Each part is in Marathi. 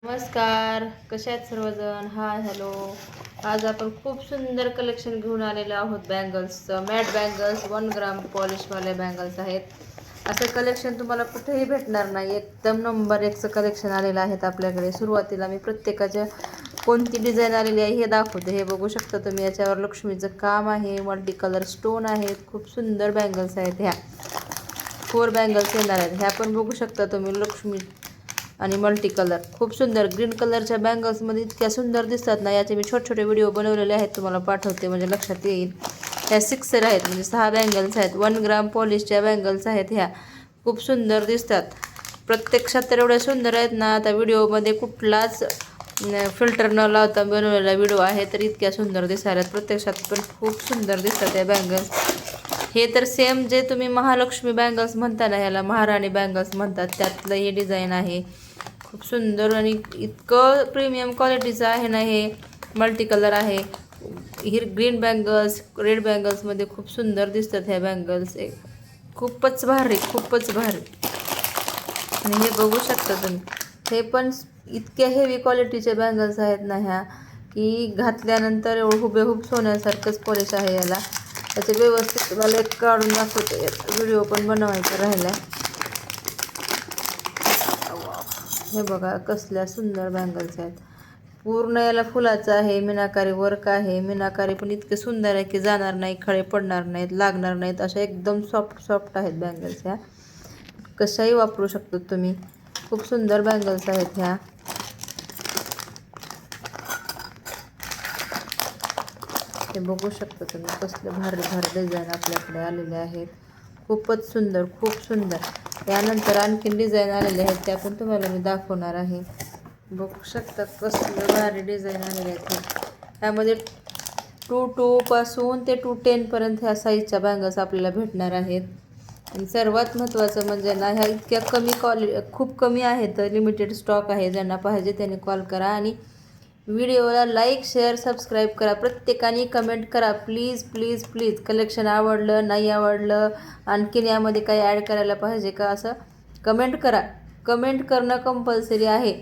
नमस्कार, कशा आहेत सर्वजण. Hi hello. आज आपण खूप सुंदर कलेक्शन घेऊन आलेलो आहोत बँगल्सचं. मॅट बँगल्स 1 ग्राम पॉलिशवाले बँगल्स आहेत. असं कलेक्शन तुम्हाला कुठेही भेटणार नाही. एकदम नंबर एकचं कलेक्शन आलेलं आहेत आपल्याकडे. सुरुवातीला मी प्रत्येकाच्या कोणती डिझाईन आलेली आहे हे दाखवते. हे बघू शकता तुम्ही, याच्यावर लक्ष्मीचं काम आहे, मल्टी कलर स्टोन आहेत. खूप सुंदर बँगल्स आहेत. ह्या 4 बँगल्स येणार आहेत. ह्या पण बघू शकता तुम्ही, लक्ष्मी आणि मल्टी कलर. खूप सुंदर ग्रीन कलरच्या बँगल्समध्ये इतक्या सुंदर दिसतात ना. याचे मी छोटे छोटे व्हिडिओ बनवलेले आहेत, तुम्हाला पाठवते म्हणजे लक्षात येईल. ह्या 6 आहेत, म्हणजे 6 बँगल्स आहेत. 1 ग्राम पॉलिशच्या बँगल्स आहेत. ह्या खूप सुंदर दिसतात. प्रत्यक्षात तर एवढ्या सुंदर आहेत ना. आता व्हिडिओमध्ये कुठलाच फिल्टर न लावता बनवलेला व्हिडिओ आहे, तर इतक्या सुंदर दिसायला. प्रत्यक्षात पण खूप सुंदर दिसतात या बँगल्स. हे तर सेम जे तुम्ही महालक्ष्मी बँगल्स म्हणता ना, ह्याला महाराणी बँगल्स म्हणतात, त्यातलं हे डिझाईन आहे. खूप सुंदर आणि इतकं प्रीमियम क्वालिटीचं आहे ना. हे मल्टी कलर आहे. ग्रीन बँगल्स, रेड बँगल्समध्ये खूप सुंदर दिसतात ह्या बँगल्स. खूपच भारी, खूपच भारी. आणि हे बघू शकता तुम्ही, हे पण इतक्या हेवी क्वालिटीचे बँगल्स आहेत ना ह्या, की घातल्यानंतर हुबेहूब सोन्यासारखंच पॉलिश आहे याला. त्याचे व्यवस्थित तुम्हाला एक काढून दाखवते. व्हिडिओ पण बनवायचा राहिला. हे बघा कसल्या सुंदर बँगल्स आहेत. पूर्ण याला फुलाचं आहे, मीनाकारी वर्क आहे. मीनाकारी पण इतके सुंदर आहे की जाणार नाही, खळे पडणार नाहीत, लागणार नाहीत. अशा एकदम सॉफ्ट सॉफ्ट आहेत बँगल्स ह्या. कशाही वापरू शकतो तुम्ही. खूप सुंदर बँगल्स आहेत ह्या. हे बघू शकता तुम्ही, कसले भारी भारी डिझाईन आपल्याकडे आलेले आहेत. खूपच सुंदर, खूप सुंदर. यानंतर आणखीन डिझाईन आलेले आहेत, त्या पण तुम्हाला मी दाखवणार आहे. बघू शकता कसले भारी डिझाईन आलेले आहेत. त्यामध्ये 2 पासून ते 210पर्यंत ह्या साईजच्या बँगल्स आपल्याला भेटणार आहेत. आणि सर्वात महत्त्वाचं म्हणजे ना, ह्या इतक्या खूप कमी आहेत. लिमिटेड स्टॉक आहे. ज्यांना पाहिजे त्यांनी कॉल करा आणि व्हिडिओला लाईक, शेअर, सबस्क्राईब करा. प्रत्येकाने कमेंट करा प्लीज प्लीज प्लीज. कलेक्शन आवडलं, नाही आवडलं, आणखीन यामध्ये काही ॲड करायला पाहिजे का, असं कमेंट करा. कमेंट करणं कंपल्सरी आहे.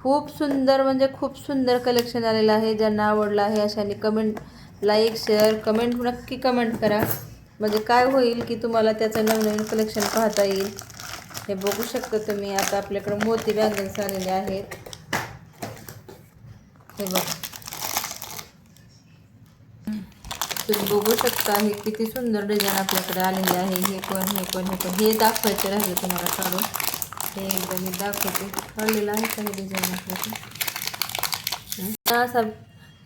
खूप सुंदर म्हणजे खूप सुंदर कलेक्शन आलेलं आहे. ज्यांना आवडलं आहे अशाने कमेंट, लाईक, शेअर, कमेंट नक्की कमेंट करा. म्हणजे काय होईल की तुम्हाला त्याचं नवनवीन कलेक्शन पाहता येईल. हे बघू शकता तुम्ही. आता आपल्याकडे मोती बँगल्स आलेले आहेत. हे बघा, तुम्ही बघू शकता हे किती सुंदर डिझाईन आपल्याकडे आलेले आहे. हे दाखवायचे राहिले तुम्हाला काढून. हे एकदा मी दाखवते. काढलेलं आहे काही डिझाईन आपल्याकडे.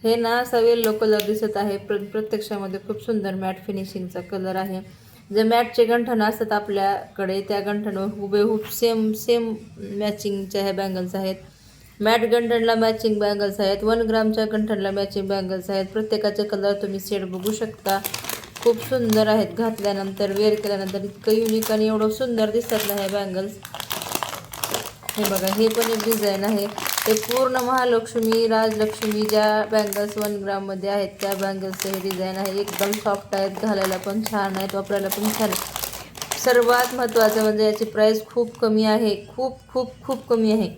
हे ना असा येलो कलर दिसत आहे. प्रत्यक्षामध्ये खूप सुंदर मॅट फिनिशिंगचा कलर आहे. जे मॅटचे गंठण असतात आपल्याकडे, त्या गंठणवर हुबेहूब सेम सेम मॅचिंगच्या ह्या बँगल्स आहेत. मॅट गंठणला मॅचिंग बँगल्स आहेत. 1 ग्रामच्या गंठणला मॅचिंग बँगल्स आहेत. प्रत्येकाचे कलर तुम्ही सेट बघू शकता. खूप सुंदर आहेत. घातल्यानंतर, वेअर केल्यानंतर इतकं युनिक आणि एवढं सुंदर दिसतात ना ह्या बँगल्स. हे बघा, हे पण एक डिझाईन आहे. हे पूर्ण महालक्ष्मी, राजलक्ष्मी ज्या बँगल्स 1 ग्राममध्ये आहेत त्या बँगल्सचं हे डिझाईन आहे. एकदम सॉफ्ट आहेत, घालायला पण छान आहेत, वापरायला पण छान आहे. सर्वात महत्त्वाचं म्हणजे याची प्राईस खूप कमी आहे. खूप खूप खूप कमी आहे.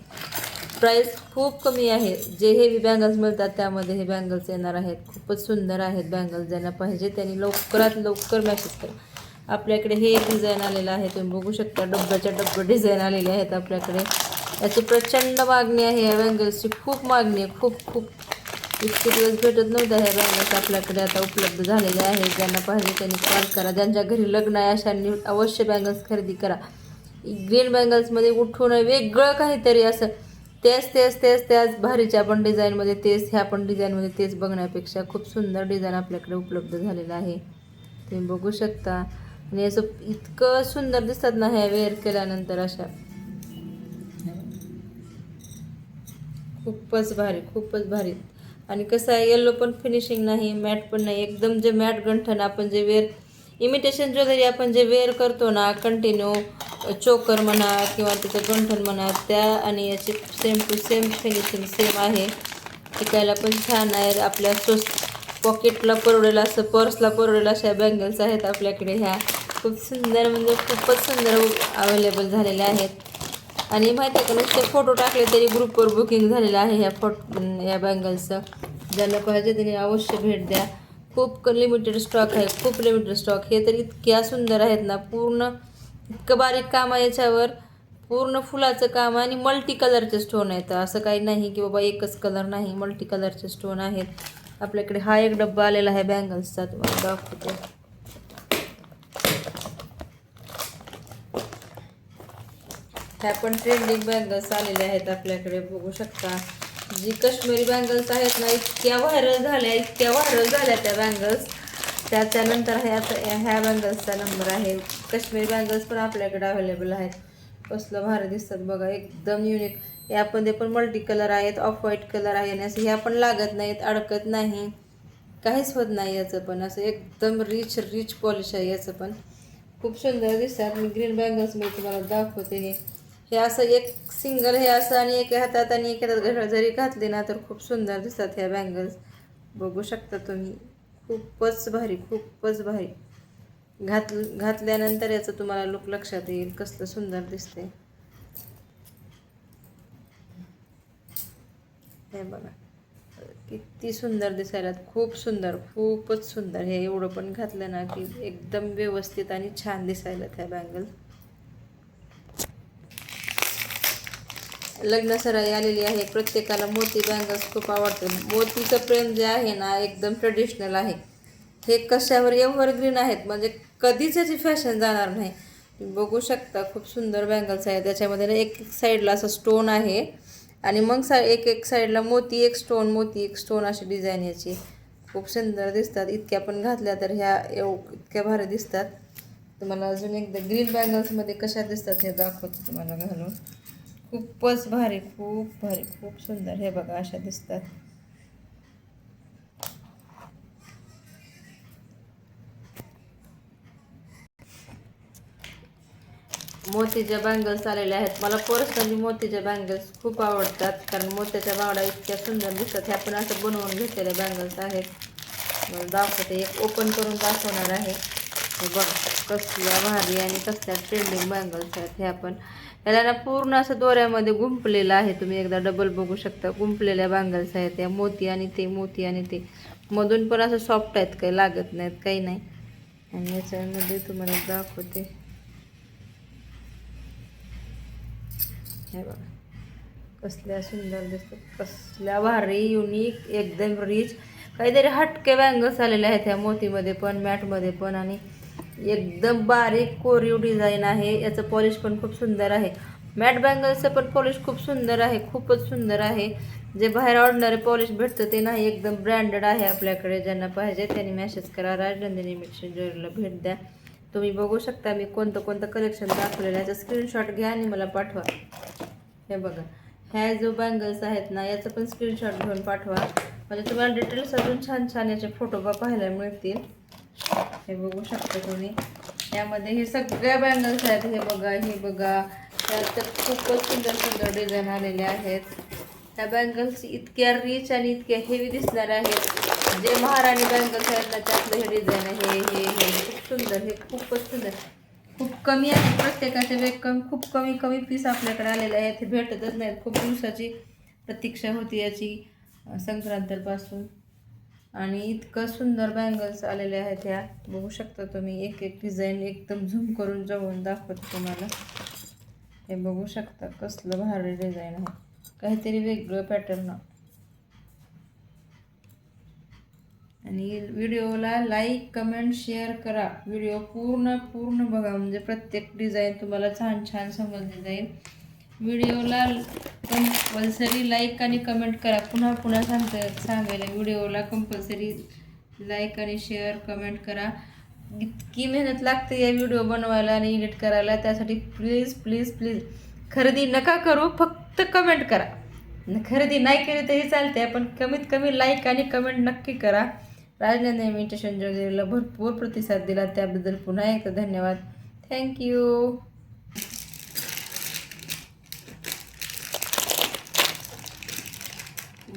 प्राईस खूप कमी आहे. जे हेवी बँगल्स मिळतात त्यामध्ये हे बँगल्स येणार आहेत. खूपच सुंदर आहेत बँगल्स. ज्यांना पाहिजे त्यांनी लवकरात लवकर मेसेज करा. आपल्याकडे हे एक डिझाईन आलेलं आहे. तुम्ही बघू शकता, डब्बे डिझाईन आलेले आहेत आपल्याकडे. याची प्रचंड मागणी आहे. या बँगल्सची खूप मागणी आहे. खूप खूप इतके दिवस भेटत नव्हत्या ह्या बँगल्स आपल्याकडे आता उपलब्ध झालेल्या आहेत. ज्यांना पाहिजे त्यांनी कॉल करा. ज्यांच्या घरी लग्न आहे अशांनी अवश्य बँगल्स खरेदी करा. ग्रीन बँगल्समध्ये उठून वेगळं काहीतरी असं त्याच भारीच्या पण डिझाईनमध्ये तेच, ह्या पण डिझाईनमध्ये तेच बघण्यापेक्षा खूप सुंदर डिझाईन आपल्याकडे उपलब्ध झालेलं आहे. तुम्ही बघू शकता. आणि असं इतकं सुंदर दिसतात ना ह्या वेअर केल्यानंतर. अशा खूपच भारी, खूपच भारी. आणि कसं आहे, येलो पण फिनिशिंग नाही, मॅट पण नाही. एकदम जे मॅट गंठण आपण जे वेअर, इमिटेशन ज्वेलरी आपण जे वेअर करतो ना कंटिन्यू, चोकर म्हणा किंवा त्याचं गंठण म्हणा, त्या आणि याची same to same finishing same आहे. टिकायला पण छान आहे. आपल्या पॉकेटला परवडेल असं, पर्सला परवडेल अशा बँगल्स आहेत आपल्याकडे ह्या. खूप सुंदर म्हणजे खूपच सुंदर अवेलेबल झालेल्या आहेत. आणि माहिती आहे का, नुसते फोटो टाकले तरी ग्रुपवर बुकिंग झालेलं आहे या बँगल्सचं. ज्यांना पाहिजे त्यांनी अवश्य भेट द्या. खूप लिमिटेड स्टॉक आहे, खूप लिमिटेड स्टॉक. हे तर इतक्या सुंदर आहेत ना, पूर्ण इतकं बारीक काम आहे याच्यावर, पूर्ण फुलाचं काम आणि मल्टी कलरचे स्टोन आहेत. असं काही नाही की बाबा एकच कलर नाही, मल्टी कलरचे स्टोन आहेत. आपल्याकडे हा एक डब्बा आलेला आहे बँगल्सचा, तुम्हाला दाखवते. ह्या पण ट्रेंडिंग बँगल्स आलेल्या आहेत आपल्याकडे, बघू शकता. जी काश्मीरी बँगल्स आहेत ना, इतक्या व्हायरल झाल्या त्या बँगल्स. त्याच्यानंतर ह्या बँगल्सचा नंबर आहे. काश्मीरी बँगल्स पण आपल्याकडे अवेलेबल आहेत. कसलं भारी दिसतात बघा, एकदम युनिक. यामध्ये पण मल्टी कलर आहेत, ऑफ व्हाईट कलर आहे आणि असं ह्या पण लागत नाहीत, अडकत नाही, काहीच होत नाही याचं पण. असं एकदम रिच पॉलिश आहे याचं पण, खूप सुंदर दिसतात. मी ग्रीन बँगल्स मी तुम्हाला दाखवते. हे असं एक सिंगल हे असं आणि एक हातात आणि एक हातात जरी घातले ना तर खूप सुंदर दिसतात ह्या बँगल्स, बघू शकता तुम्ही. खूपच भारी. घातल्यानंतर याचं तुम्हाला लुक लक्षात येईल, कसलं सुंदर दिसते. हे बघा किती सुंदर दिसायला, खूपच सुंदर. हे एवढं पण घातलं ना की एकदम व्यवस्थित आणि छान दिसायला त्या बँगल्स. लग्न सराई आलेली आहे, प्रत्येकाला मोती बँगल्स खूप आवडते. मोतीचं प्रेम जे आहे ना एकदम ट्रेडिशनल आहे. हे कशावर एव्हरग्रीन आहेत, म्हणजे कधीच याची फॅशन जाणार नाही. तुम्ही बघू शकता, खूप सुंदर बँगल्स आहेत. त्याच्यामध्ये ना एक साईडला असं स्टोन आहे आणि मग एक साईडला मोती एक स्टोन अशी डिझाईन याची. खूप सुंदर दिसतात. इतक्या पण घातल्या तर ह्या इतक्या भारी दिसतात. तुम्हाला अजून एकदा ग्रीन बँगल्समध्ये कशा दिसतात हे दाखवतो तुम्हाला घालून. खूपच भारी, खूप सुंदर. हे बघा अशा दिसतात. मोतीच्या बँगल्स आलेल्या आहेत. मला पर्सनली मोतीच्या बँगल्स खूप आवडतात, कारण मोत्याच्या बांगड्या इतक्या सुंदर दिसतात. ह्या पण असं बनवून घेतलेल्या बँगल्स आहेत. मला दाखवते, एक ओपन करून दाखवणार आहे. हे बघा कसल्या भारी आणि कसल्या ट्रेंडिंग बँगल्स आहेत ह्या पण. ह्याला ना पूर्ण असं दोऱ्यामध्ये गुंपलेलं आहे. तुम्ही एकदा डबल बघू शकता, गुंपलेल्या बँगल्स आहेत त्या. मोती आणि ते मधून पण असं सॉफ्ट आहेत, काही लागत नाहीत, काही नाही. आणि याच्यामध्ये तुम्हाला दाखवते, हे बघा कसल्या सुंदर दिसतात, कसल्या भारी, युनिक, एकदम रिच, काहीतरी हटके बँगल्स आलेले आहेत ह्या मोतीमध्ये पण, मॅटमध्ये पण. आणि एकदम बारीक कोरीव डिझाईन आहे. याचं पॉलिश पण खूप सुंदर आहे. मॅट बँगल्सचं पण पॉलिश खूप सुंदर आहे, खूपच सुंदर आहे. जे बाहेर ऑर्डिनरी पॉलिश भेटतं ते नाही, एकदम ब्रँडेड आहे आपल्याकडे. ज्यांना पाहिजे त्यांनी मेसेज करा, राजनंदिनी इमिटेशन ज्वेलरीला भेट द्या. तुम्ही बघू शकता मी कोणतं कलेक्शन दाखवलेलं आहे. याचा स्क्रीनशॉट घ्या आणि मला पाठवा. हे बघा, ह्या जो बँगल्स आहेत ना याचं पण स्क्रीनशॉट घेऊन पाठवा, म्हणजे तुम्हाला डिटेल्स अजून छान याचे फोटो पाहायला मिळतील. हे बघू शकता तुम्ही. यामध्ये हे सगळ्या बँगल्स आहेत. हे बघा त्यात खूपच सुंदर डिझाईन आलेले आहेत. त्या बँगल्स इतक्या रिच आणि इतक्या हेवी दिसणार आहेत. जे महाराणी बँगल्स आहेत ना त्यातलं हे डिझाईन आहे. हे खूप सुंदर, हे खूपच सुंदर. खूप कमी आहे प्रत्येकाचे खूप कमी पीस आपल्याकडे आलेले आहेत. हे भेटतच नाहीत. खूप दिवसाची प्रतीक्षा होती याची, संक्रांतीपासून. आणि इतकं सुंदर बँगल्स आलेले आहेत. ह्या बघू शकता तुम्ही. एक डिझाईन एकदम झूम करून जवळून दाखवते तुम्हाला. हे बघू शकता कसलं भारी डिझाईन आहे, काहीतरी वेगळं पॅटर्न. आणि व्हिडिओला लाईक कमेंट शेअर करा. व्हिडिओ पूर्ण बघा, म्हणजे प्रत्येक डिझाईन तुम्हाला छान समजली जाईल. व्हिडिओला कंपल्सरी लाईक आणि कमेंट करा. पुन्हा सांगायला, व्हिडिओला कंपल्सरी लाईक आणि शेअर कमेंट करा. इतकी मेहनत लागते या व्हिडिओ बनवायला आणि एडिट करायला, त्यासाठी प्लीज खरेदी नका करू, फक्त कमेंट करा. खरेदी नाही केली तरी चालते, पण कमीत कमी लाईक आणि कमेंट नक्की करा. राजनंदिनी इमिटेशन ज्वेलरीला भरपूर प्रतिसाद दिला त्याबद्दल पुन्हा एकदा धन्यवाद. थँक्यू.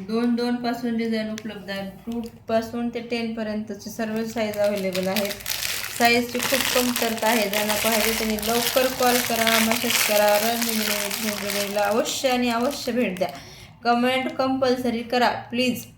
2 पासून डिझाईन उपलब्ध आहे. 2 पासून ते 10 पर्यंतचे सर्व साईज अवेलेबल आहेत. साईजची खूप कमतरता आहे. ज्यांना पाहिजे त्यांनी लवकर कॉल करा, मेसेज करा. रणनिमीला अवश्य आणि अवश्य भेट द्या. कमेंट कंपल्सरी करा प्लीज.